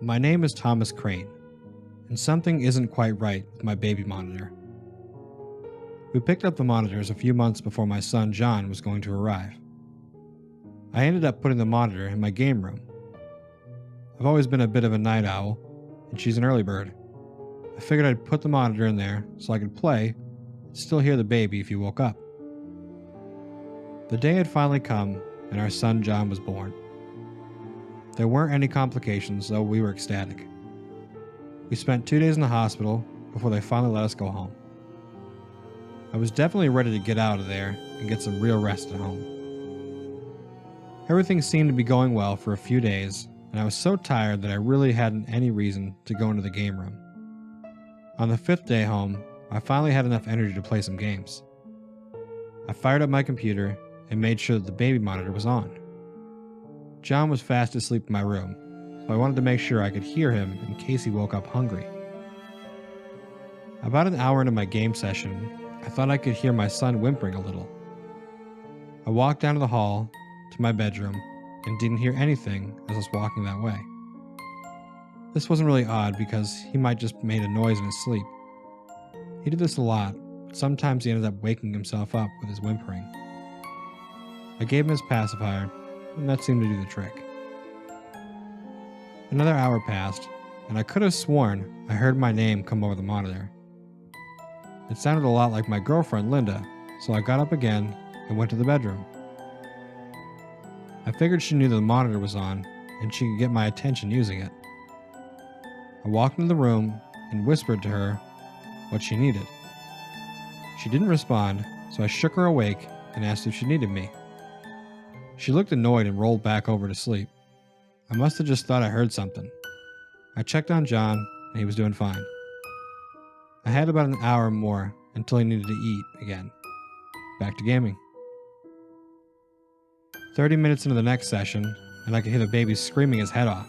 My name is Thomas Crane, and something isn't quite right with my baby monitor. We picked up the monitors a few months before my son John was going to arrive. I ended up putting the monitor in my game room. I've always been a bit of a night owl, and she's an early bird. I figured I'd put the monitor in there so I could play and still hear the baby if he woke up. The day had finally come, and our son John was born. There weren't any complications, though we were ecstatic. We spent 2 days in the hospital before they finally let us go home. I was definitely ready to get out of there and get some real rest at home. Everything seemed to be going well for a few days, and I was so tired that I really hadn't any reason to go into the game room. On the 5th day home, I finally had enough energy to play some games. I fired up my computer and made sure that the baby monitor was on. John was fast asleep in my room, so I wanted to make sure I could hear him in case he woke up hungry. About an hour into my game session, I thought I could hear my son whimpering a little. I walked down to the hall to my bedroom and didn't hear anything as I was walking that way. This wasn't really odd because he might just made a noise in his sleep. He did this a lot, but sometimes he ended up waking himself up with his whimpering. I gave him his pacifier, and that seemed to do the trick. Another hour passed, and I could have sworn I heard my name come over the monitor. It sounded a lot like my girlfriend Linda, so I got up again and went to the bedroom. I figured she knew the monitor was on, and she could get my attention using it. I walked into the room and whispered to her what she needed. She didn't respond, so I shook her awake and asked if she needed me. She looked annoyed and rolled back over to sleep. I must have just thought I heard something. I checked on John, and he was doing fine. I had about an hour more until he needed to eat again. Back to gaming. 30 minutes into the next session, and I could hear the baby screaming his head off.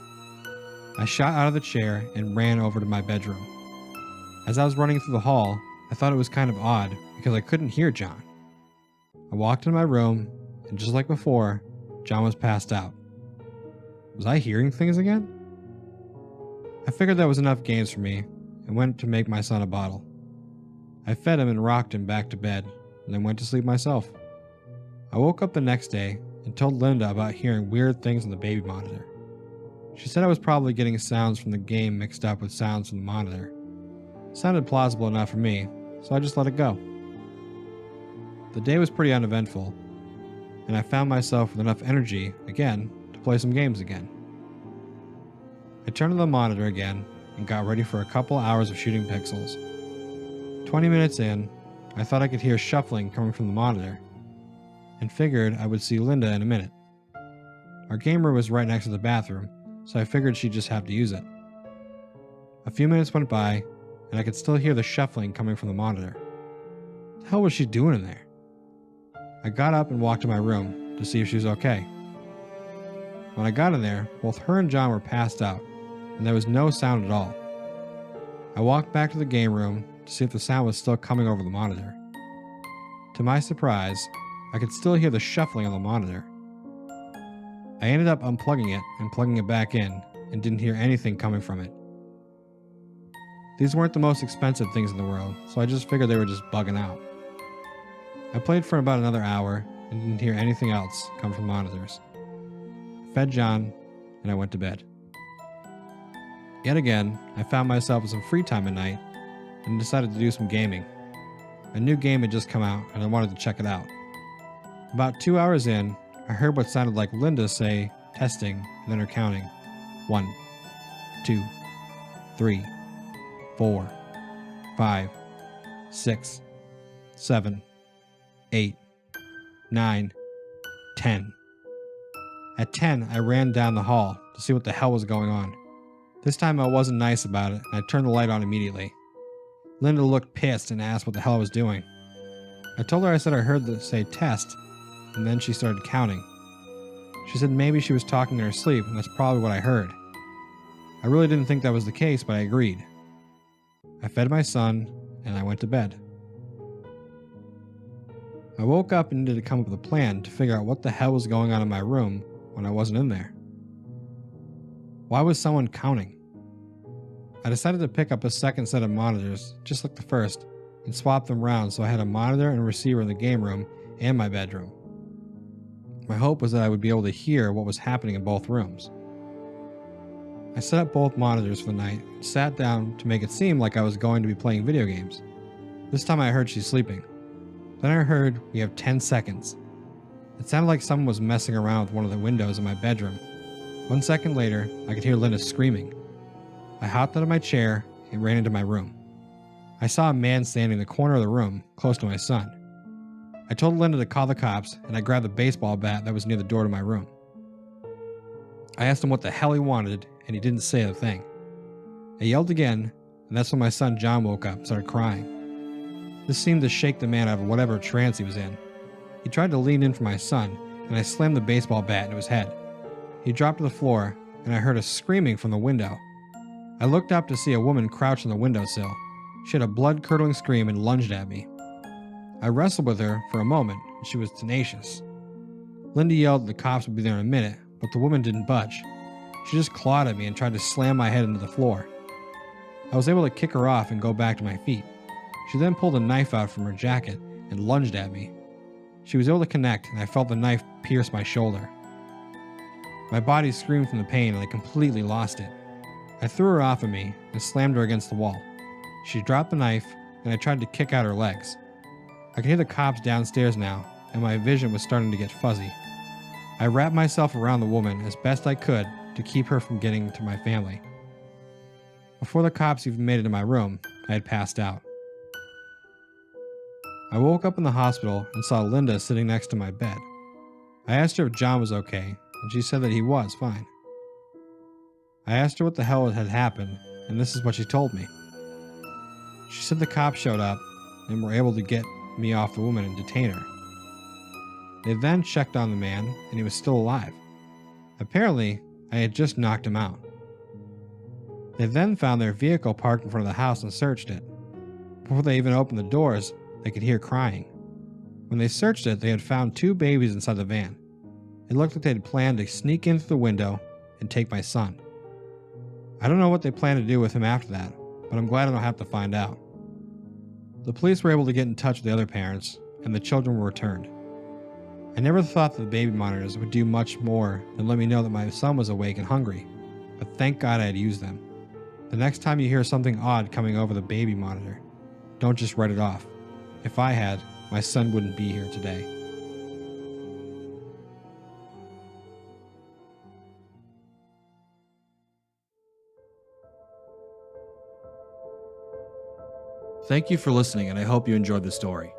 I shot out of the chair and ran over to my bedroom. As I was running through the hall, I thought it was kind of odd because I couldn't hear John. I walked into my room, and just like before, John was passed out. Was I hearing things again? I figured that was enough games for me and went to make my son a bottle. I fed him and rocked him back to bed, and then went to sleep myself. I woke up the next day and told Linda about hearing weird things on the baby monitor. She said I was probably getting sounds from the game mixed up with sounds from the monitor. It sounded plausible enough for me, so I just let it go. The day was pretty uneventful, and I found myself with enough energy again to play some games again. I turned on the monitor again and got ready for a couple hours of shooting pixels. 20 minutes in, I thought I could hear shuffling coming from the monitor, and figured I would see Linda in a minute. Our game room was right next to the bathroom, so I figured she'd just have to use it. A few minutes went by, and I could still hear the shuffling coming from the monitor. What the hell was she doing in there? I got up and walked to my room to see if she was okay. When I got in there, both her and John were passed out, and there was no sound at all. I walked back to the game room to see if the sound was still coming over the monitor. To my surprise, I could still hear the shuffling on the monitor. I ended up unplugging it and plugging it back in, and didn't hear anything coming from it. These weren't the most expensive things in the world, so I just figured they were just bugging out. I played for about another hour and didn't hear anything else come from the monitors. I fed John, and I went to bed. Yet again, I found myself with some free time at night and decided to do some gaming. A new game had just come out, and I wanted to check it out. About 2 hours in, I heard what sounded like Linda say, testing, and then her counting. 1, 2, 3, 4, 5, 6, 7, 8, 9, 10. At 10, I ran down the hall to see what the hell was going on. This time I wasn't nice about it, and I turned the light on immediately. Linda looked pissed and asked what the hell I was doing. I told her I said I heard her say test, and then she started counting. She said maybe she was talking in her sleep, and that's probably what I heard. I really didn't think that was the case, but I agreed. I fed my son, and I went to bed. I woke up and needed to come up with a plan to figure out what the hell was going on in my room when I wasn't in there. Why was someone counting? I decided to pick up a second set of monitors, just like the first, and swap them around so I had a monitor and receiver in the game room and my bedroom. My hope was that I would be able to hear what was happening in both rooms. I set up both monitors for the night and sat down to make it seem like I was going to be playing video games. This time I heard she's sleeping. Then I heard we have 10 seconds. It sounded like someone was messing around with one of the windows in my bedroom. 1 second later, I could hear Linda screaming. I hopped out of my chair and ran into my room. I saw a man standing in the corner of the room, close to my son. I told Linda to call the cops, and I grabbed the baseball bat that was near the door to my room. I asked him what the hell he wanted, and he didn't say a thing. I yelled again, and that's when my son John woke up and started crying. This seemed to shake the man out of whatever trance he was in. He tried to lean in for my son, and I slammed the baseball bat into his head. He dropped to the floor, and I heard a screaming from the window. I looked up to see a woman crouched on the windowsill. She had a blood-curdling scream and lunged at me. I wrestled with her for a moment, and she was tenacious. Linda yelled that the cops would be there in a minute, but the woman didn't budge. She just clawed at me and tried to slam my head into the floor. I was able to kick her off and go back to my feet. She then pulled a knife out from her jacket and lunged at me. She was able to connect, and I felt the knife pierce my shoulder. My body screamed from the pain, and I completely lost it. I threw her off of me and slammed her against the wall. She dropped the knife, and I tried to kick out her legs. I could hear the cops downstairs now, and my vision was starting to get fuzzy. I wrapped myself around the woman as best I could to keep her from getting to my family. Before the cops even made it to my room, I had passed out. I woke up in the hospital and saw Linda sitting next to my bed. I asked her if John was okay, and she said that he was fine. I asked her what the hell had happened, and this is what she told me. She said the cops showed up and were able to get me off the woman and detain her. They then checked on the man, and he was still alive. Apparently, I had just knocked him out. They then found their vehicle parked in front of the house and searched it. Before they even opened the doors, they could hear crying. When they searched it, they had found 2 babies inside the van. It looked like they had planned to sneak in through the window and take my son. I don't know what they planned to do with him after that, but I'm glad I don't have to find out. The police were able to get in touch with the other parents, and the children were returned. I never thought that the baby monitors would do much more than let me know that my son was awake and hungry, but thank God I had used them. The next time you hear something odd coming over the baby monitor, don't just write it off. If I had, my son wouldn't be here today. Thank you for listening, and I hope you enjoyed the story.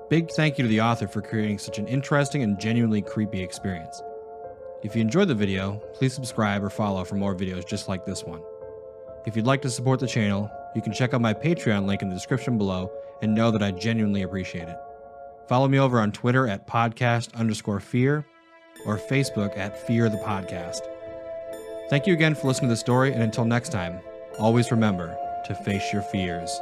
Big thank you to the author for creating such an interesting and genuinely creepy experience. If you enjoyed the video, please subscribe or follow for more videos just like this one. If you'd like to support the channel, you can check out my Patreon link in the description below and know that I genuinely appreciate it. Follow me over on Twitter at podcast_fear or Facebook at Fear the Podcast. Thank you again for listening to the story, and until next time, always remember to face your fears.